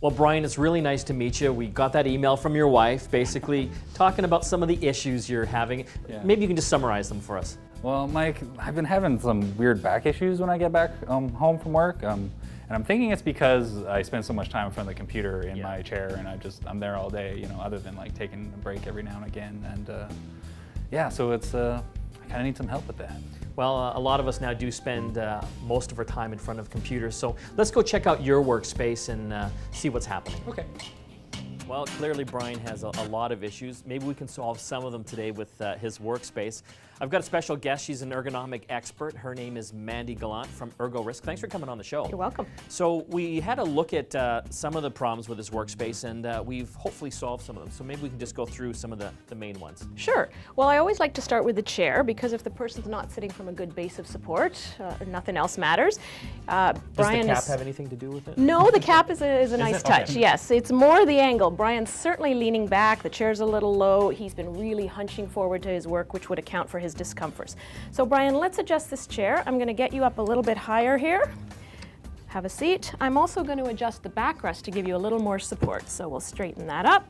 Well, Brian, it's really nice to meet you. We got that email from your wife, basically talking about some of the issues you're having. Yeah. Maybe you can just summarize them for us. Well, Mike, I've been having some weird back issues when I get back home from work. And I'm thinking it's because I spend so much time in front of the computer in my chair, and I'm there all day, you know, other than like taking a break every now and again. And yeah, so it's, I kind of need some help with that. Well, a lot of us now do spend most of our time in front of computers, so let's go check out your workspace and see what's happening. Okay. Well, clearly Brian has a lot of issues. Maybe we can solve some of them today with his workspace. I've got a special guest. She's an ergonomic expert. Her name is Mandy Gallant from Ergo Risk. Thanks for coming on the show. You're welcome. So we had a look at some of the problems with his workspace, and we've hopefully solved some of them. So maybe we can just go through some of the main ones. Sure. Well, I always like to start with the chair, because if the person's not sitting from a good base of support, nothing else matters. Does Brian the cap have anything to do with it? No, the cap is a nice it? touch, Okay. yes. It's more the angle. Brian's certainly leaning back, the chair's a little low, he's been really hunching forward to his work, which would account for his discomforts. So Brian, let's adjust this chair. I'm going to get you up a little bit higher here. Have a seat. I'm also going to adjust the backrest to give you a little more support. So we'll straighten that up,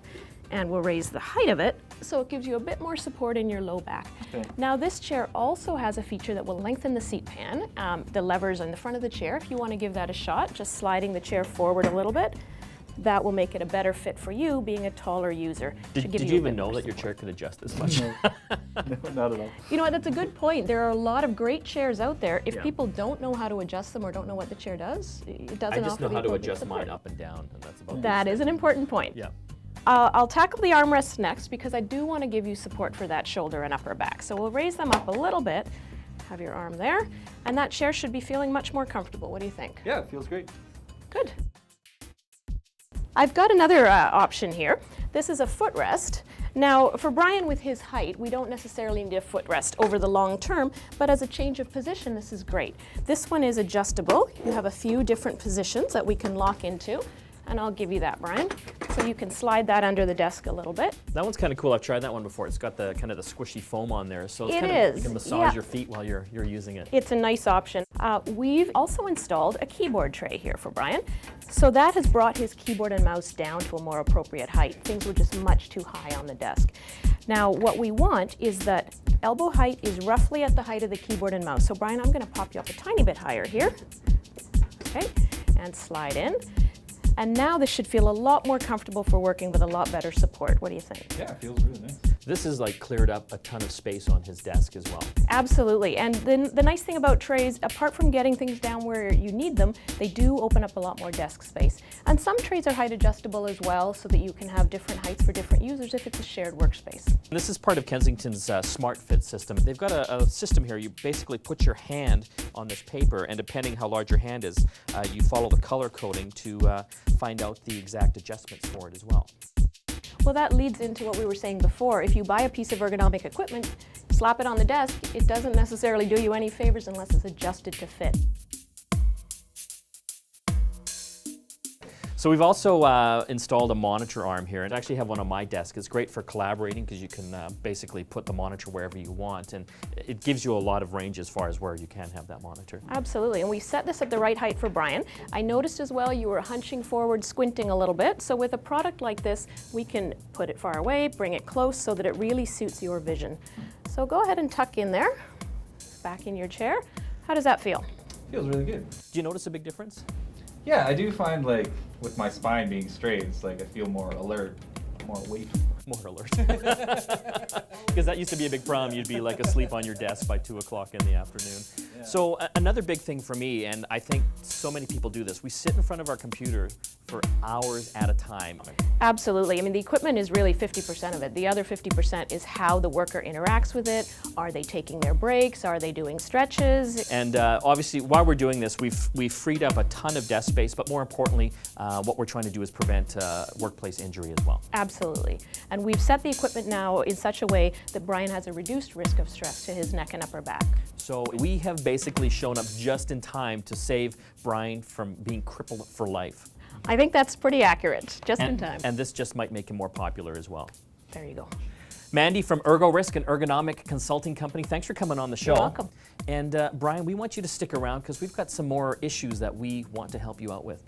and we'll raise the height of it so it gives you a bit more support in your low back. Okay. Now this chair also has a feature that will lengthen the seat pan. The levers in the front of the chair, if you want to give that a shot, just sliding the chair forward a little bit. That will make it a better fit for you, being a taller user. Did you even know that your chair could adjust this much? No, not at all. You know what, that's a good point. There are a lot of great chairs out there. If Yeah. people don't know how to adjust them or don't know what the chair does, it doesn't I just offer know the how to appropriate adjust support. mine up and down, and that's about it. That is an important point. Yeah. I'll tackle the armrests next, because I do want to give you support for that shoulder and upper back. So we'll raise them up a little bit. Have your arm there, and that chair should be feeling much more comfortable. What do you think? Yeah, it feels great. Good. I've got another option here. This is a footrest. Now, for Brian with his height, we don't necessarily need a footrest over the long term, but as a change of position, this is great. This one is adjustable. You have a few different positions that we can lock into, and I'll give you that, Brian. So you can slide that under the desk a little bit. That one's kind of cool. I've tried that one before. It's got the kind of the squishy foam on there, so it's It kind of, is, you can massage yeah. your feet while you're using it. It's a nice option. We've also installed a keyboard tray here for Brian. So that has brought his keyboard and mouse down to a more appropriate height. Things were just much too high on the desk. Now, what we want is that elbow height is roughly at the height of the keyboard and mouse. So Brian, I'm going to pop you up a tiny bit higher here. Okay, and slide in. And now this should feel a lot more comfortable for working with a lot better support. What do you think? Yeah, it feels really nice. This has like cleared up a ton of space on his desk as well. Absolutely, and the nice thing about trays, apart from getting things down where you need them, they do open up a lot more desk space. And some trays are height adjustable as well, so that you can have different heights for different users if it's a shared workspace. This is part of Kensington's SmartFit system. They've got a system here. You basically put your hand on this paper, and depending how large your hand is, you follow the color coding to find out the exact adjustments for it as well. Well, that leads into what we were saying before. If you buy a piece of ergonomic equipment, slap it on the desk, it doesn't necessarily do you any favors unless it's adjusted to fit. So we've also installed a monitor arm here, and I actually have one on my desk. It's great for collaborating because you can basically put the monitor wherever you want, and it gives you a lot of range as far as where you can have that monitor. Absolutely, and we set this at the right height for Brian. I noticed as well you were hunching forward, squinting a little bit, so with a product like this, we can put it far away, bring it close so that it really suits your vision. So go ahead and tuck in there, back in your chair. How does that feel? Feels really good. Do you notice a big difference? Yeah, I do find like with my spine being straight, it's like I feel more alert, more awake. More alert. Because that used to be a big problem. You'd be like asleep on your desk by 2 o'clock in the afternoon. Yeah. So another big thing for me, and I think so many people do this, we sit in front of our computer for hours at a time. Absolutely. I mean, the equipment is really 50% of it. The other 50% is how the worker interacts with it. Are they taking their breaks? Are they doing stretches? And obviously, while we're doing this, we've freed up a ton of desk space, but more importantly, what we're trying to do is prevent workplace injury as well. Absolutely. And we've set the equipment now in such a way that Brian has a reduced risk of stress to his neck and upper back. So we have basically shown up just in time to save Brian from being crippled for life. I think that's pretty accurate, just in time. And this just might make him more popular as well. There you go. Mandy from Ergo Risk, an ergonomic consulting company, thanks for coming on the show. You're welcome. And Brian, we want you to stick around because we've got some more issues that we want to help you out with.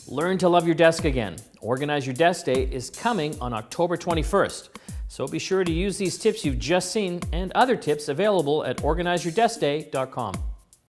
Learn to love your desk again. Organize Your Desk Day is coming on October 21st. So be sure to use these tips you've just seen and other tips available at organizeyourdeskday.com.